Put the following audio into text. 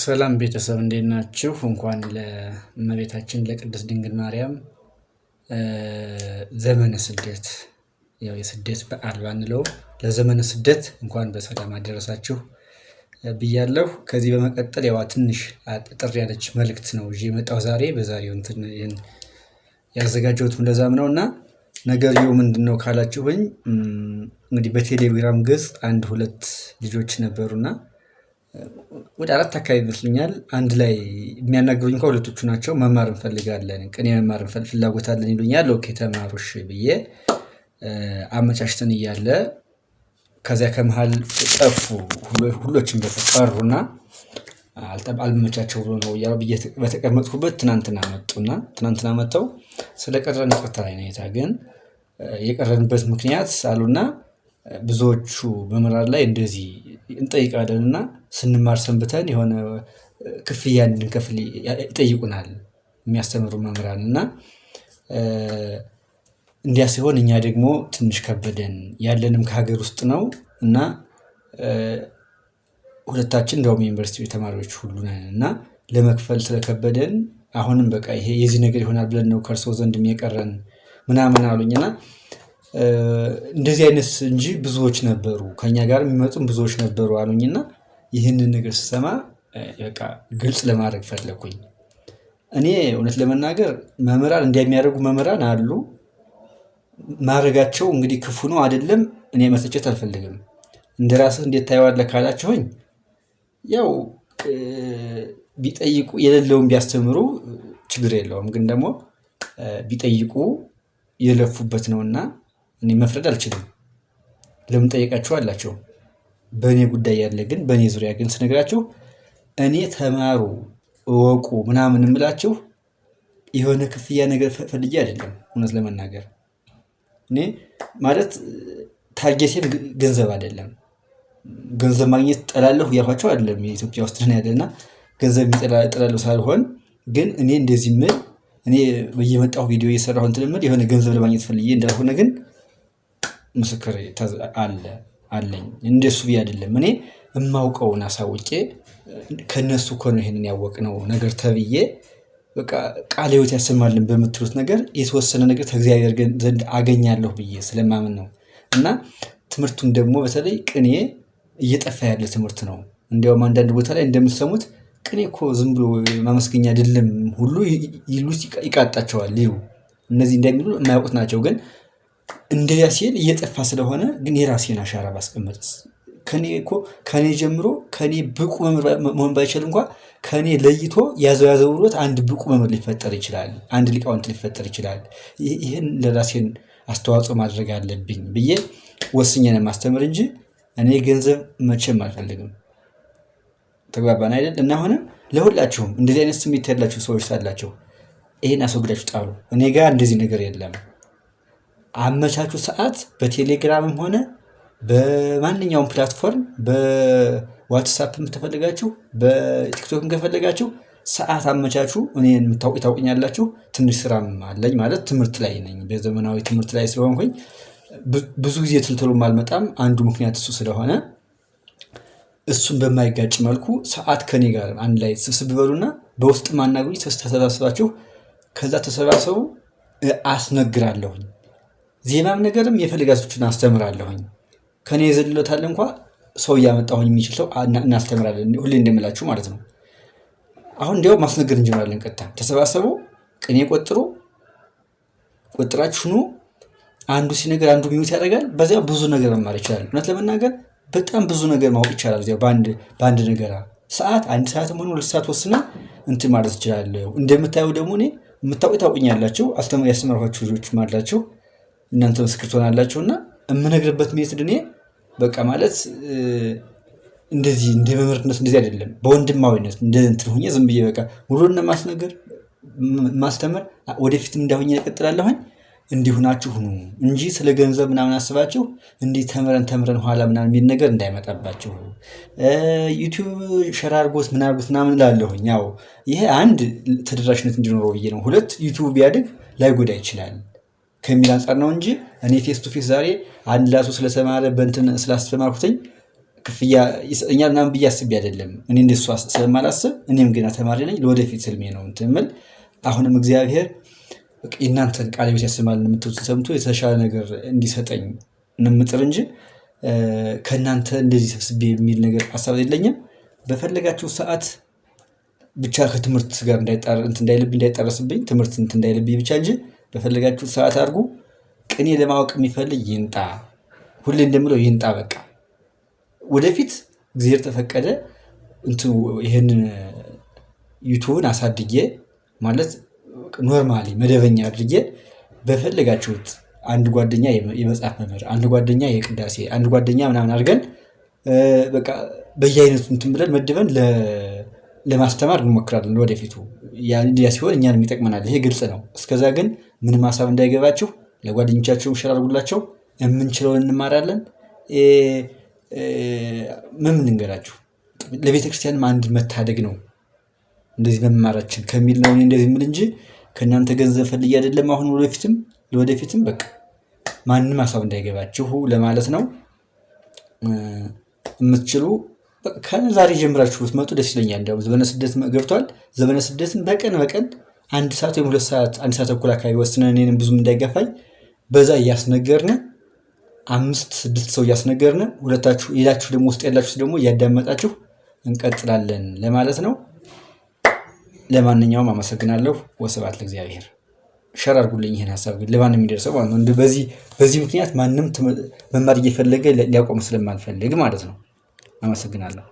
ሰላም ቤተሰብ እንዴት ናችሁ? እንኳን ለእመቤታችን ለቅድስት ድንግል ማርያም ዘመነ ስደት ያው የስደት በዓል ባንለው ለዘመነ ስደት እንኳን በሰላም አደረሳችሁ ብያለሁ። ከዚህ በመቀጠል ያው ትንሽ አጠር ያለች መልእክት ነው ይዤ የመጣሁ ዛሬ በዛሬው እንትን ያዘጋጀሁትም ለዛም ነው እና ነገርየው ምንድነው ካላችሁኝ እንግዲህ በቴሌግራም ገጽ አንድ ሁለት ልጆች ነበሩና ወደ አራት አካባቢ ይመስሉኛል አንድ ላይ የሚያናግሩኝ እንኳን ሁለቶቹ ናቸው። መማር እንፈልጋለን ቅኔ መማር ፍላጎት አለን ይሉኛል። ኦኬ ተማሩ እሺ ብዬ አመቻችተን እያለ ከዚያ ከመሃል ጠፉ። ሁሎችም ቀሩና አልመቻቸው ብሎ ነው ያው ብዬ በተቀመጥኩበት ትናንትና መጥተው ስለቀረን ይቅርታ አይነታ ግን የቀረንበት ምክንያት አሉና ብዙዎቹ መምህራን ላይ እንደዚህ እንጠይቃለንና ስንማር ሰንብተን የሆነ ክፍያ እንድንከፍል ይጠይቁናል የሚያስተምሩ መምህራን እና እንዲያ ሲሆን እኛ ደግሞ ትንሽ ከበደን ያለንም ከሀገር ውስጥ ነው እና ሁለታችን እንደውም ዩኒቨርሲቲ ተማሪዎች ሁሉ ነን እና ለመክፈል ስለከበደን አሁንም በቃ ይሄ የዚህ ነገር ይሆናል ብለን ነው ከእርሶ ዘንድም የቀረን ምናምን አሉኝና እንደዚህ አይነት እንጂ ብዙዎች ነበሩ ከኛ ጋር የሚመጡም ብዙዎች ነበሩ አሉኝና ይህንን ነገር ስሰማ በቃ ግልጽ ለማድረግ ፈለኩኝ። እኔ እውነት ለመናገር መምህራን እንደሚያደርጉ መምህራን አሉ። ማድረጋቸው እንግዲህ ክፉ ነው አይደለም እኔ መተቸት አልፈልግም። እንደራስህ እንዴት ታየዋለህ ካላችሁኝ ያው ቢጠይቁ የሌለውን ቢያስተምሩ ችግር የለውም። ግን ደግሞ ቢጠይቁ የለፉበት ነውና እኔ መፍረድ አልችልም። ለምን ጠይቃችሁ አላቸው። በእኔ ጉዳይ ያለ ግን በእኔ ዙሪያ ግን ስነግራችሁ እኔ ተማሩ እወቁ ምናምን እምላችሁ የሆነ ክፍያ ነገር ፈልጌ አይደለም። እውነት ለመናገር እኔ ማለት ታርጌቴም ገንዘብ አይደለም። ገንዘብ ማግኘት እጠላለሁ እያልኳቸው አይደለም። የኢትዮጵያ ውስጥ ነው ያለና ገንዘብ እጠላለሁ ሳልሆን ግን እኔ እንደዚህ ምል እኔ በየመጣሁ ቪዲዮ እየሰራሁ እንትን ምል የሆነ ገንዘብ ለማግኘት ፈልጌ እንዳልሆነ ግን ምስክር አለኝ። እንደሱ ብዬ አይደለም እኔ የማውቀውን አሳውቄ ከነሱ እኮ ነው ይሄንን ያወቅነው ነገር ተብዬ በቃ ቃለ ሕይወት ያሰማልን በምትሉት ነገር የተወሰነ ነገር ከእግዚአብሔር ዘንድ አገኛለሁ ብዬ ስለማምን ነው። እና ትምህርቱን ደግሞ በተለይ ቅኔ እየጠፋ ያለ ትምህርት ነው። እንዲያውም አንዳንድ ቦታ ላይ እንደምትሰሙት ቅኔ እኮ ዝም ብሎ ማመስገኛ አይደለም ሁሉ ይሉት ይቃጣቸዋል። ይሉ እነዚህ እንደሚሉ የማያውቁት ናቸው። ግን እንደያ ሲል እየጠፋ ስለሆነ ግን የራሴን አሻራ ባስቀምጥስ ከኔ ጀምሮ ከኔ ብቁ መሆን ባይችል እንኳን ከኔ ለይቶ ያዘው ብሎት አንድ ብቁ መምህር ሊፈጠር ይችላል። አንድ ሊቃውንት ሊፈጠር ይችላል። ይህን ለራሴን አስተዋጽኦ ማድረግ አለብኝ ብዬ ወስኜ ነው የማስተምር እንጂ እኔ ገንዘብ መቼም አልፈልግም። ተግባባን አይደል? እና አሁንም ለሁላችሁም እንደዚህ አይነት ስሜት ያላችሁ ሰዎች ሳላችሁ ይሄን አስወግዳችሁ ጣሉ። እኔ ጋር እንደዚህ ነገር የለም። አመቻቹ ሰዓት በቴሌግራምም ሆነ በማንኛውም ፕላትፎርም በዋትስአፕም ተፈልጋችሁ በቲክቶክም ከፈለጋችሁ ሰዓት አመቻቹ። እኔን ታውቁኛላችሁ። ትንሽ ስራም አለኝ ማለት ትምህርት ላይ ነኝ። በዘመናዊ ትምህርት ላይ ስለሆንኩኝ ብዙ ጊዜ ትልትሉም አልመጣም። አንዱ ምክንያት እሱ ስለሆነ እሱን በማይጋጭ መልኩ ሰዓት ከኔ ጋር አንድ ላይ ስብስብ በሉና በውስጥ ማናገሩኝ ተሰባስባችሁ ከዛ ተሰባሰቡ አስነግራለሁኝ። ዜማም ነገርም የፈለጋችሁትን አስተምራለሁኝ። ከኔ የዘለታል እንኳን ሰው እያመጣሁኝ የሚችል ሰው እናስተምራለን ሁሌ እንደምላችሁ ማለት ነው። አሁን እንዲያው ማስነገር እንጀምራለን። ቀጥታ ተሰባሰቡ ቅኔ ቆጥራችሁ ኑ። አንዱ ሲነገር አንዱ ሚውት ያደርጋል። በዚያ ብዙ ነገር መማር ይችላል። እውነት ለመናገር በጣም ብዙ ነገር ማወቅ ይቻላል። እዚያው በአንድ ነገር ሰዓት አንድ ሰዓትም ሆነ 2 ሰዓት ወስና እንትን ማለት ይችላለሁ። እንደምታዩ ደግሞ እኔ የምታውቁ ታውቁኛላችሁ። ያስተማርኋችሁ ልጆች አላችሁ። እናንተ ምስክር ትሆናላችሁና የምነግርበት ሜትድ እኔ በቃ ማለት እንደዚህ እንደ መምህርነት እንደዚህ አይደለም። በወንድማዊነት እንደ እንትን ሆኜ ዝም ብዬ በቃ ሙሉን ማስተምር ወደፊትም እንዳሁኝ እቀጥላለሁኝ። እንዲሁናችሁ ሁኑ እንጂ ስለ ገንዘብ ምናምን አስባችሁ እንዲህ ተምረን ኋላ ምናምን የሚል ነገር እንዳይመጣባችሁ። ዩቲዩብ ሸር አድርጎት ምናምን እላለሁኝ። ያው ይሄ አንድ ተደራሽነት እንዲኖረው ብዬ ነው። 2 ዩቲዩብ ቢያድግ ላይጎዳ ይችላል ከሚል አንጻር ነው እንጂ እኔ ፌስ ቱ ፌስ ዛሬ አንድ ላሱ ስለተማረ በእንትን ስላስተማርኩትኝ ክፍያ ይሰጠኛል ምናምን ብዬ አስቤ አይደለም። እኔ እንደሱ ስለማላስብ እኔም ገና ተማሪ ነኝ። ለወደፊት ህልሜ ነው እንትን የምል አሁንም እግዚአብሔር የእናንተን ቃለ ሕይወት ያሰማል የምትሉትን ሰምቶ የተሻለ ነገር እንዲሰጠኝ እንምጥር እንጂ ከእናንተ እንደዚህ ሰብስቤ የሚል ነገር ሀሳብ የለኝም። በፈለጋችሁ ሰዓት ብቻ ከትምህርት ጋር እንዳይጣረስብኝ ትምህርት እንትን እንዳይልብኝ ብቻ እንጂ በፈለጋችሁ ሰዓት አድርጉ። ቅኔ ለማወቅ የሚፈልግ ይንጣ። ሁሌ እንደምለው ይንጣ። በቃ ወደፊት እግዚአብሔር ተፈቀደ እንትኑ ይህንን ዩቱብን አሳድጌ ማለት ኖርማሊ መደበኛ አድርጌ በፈለጋችሁት አንድ ጓደኛ የመጽሐፍ መምህር፣ አንድ ጓደኛ የቅዳሴ፣ አንድ ጓደኛ ምናምን አድርገን በቃ በየአይነቱ እንትን ብለን መድበን ለማስተማር እንሞክራለን ወደፊቱ። ያ ሲሆን እኛንም ይጠቅመናል። ይሄ ግልጽ ነው። እስከዛ ግን ምንም ሀሳብ እንዳይገባችሁ ለጓደኞቻችሁ ሸር አድርጉላቸው። የምንችለውን እንማራለን። ምን ልንገራችሁ፣ ለቤተክርስቲያንም አንድ መታደግ ነው እንደዚህ መማራችን ከሚል ነው እኔ እንደዚህ የምል እንጂ ከእናንተ ገንዘብ ፈልጌ አይደለም። አሁን ለወደፊትም በቃ ማንም ሀሳብ እንዳይገባችሁ ለማለት ነው። የምትችሉ ከዛሬ ጀምራችሁ ብትመጡ ደስ ይለኛል። እንዲያውም ዘመነ ስደት ገብቷል። ዘመነ ስደትን በቀን 1 ሰዓት ወይም 2 ሰዓት 1 ሰዓት ተኩል አካባቢ ወስነን እኔንም ብዙም እንዳይገፋኝ በዛ እያስነገርን 5-6 ሰው እያስነገርን ሁለታችሁ ሌላችሁ ደግሞ ውስጥ ያላችሁ ደግሞ እያዳመጣችሁ እንቀጥላለን ለማለት ነው። ለማንኛውም አመሰግናለሁ። ወስብሐት ለእግዚአብሔር። ሸር አድርጉልኝ። ይህን ሀሳብ ግን ለማንም የሚደርሰው ማለት ነው። በዚህ ምክንያት ማንም መማር እየፈለገ ሊያቆም ስለማልፈልግ ማለት ነው። አመሰግናለሁ።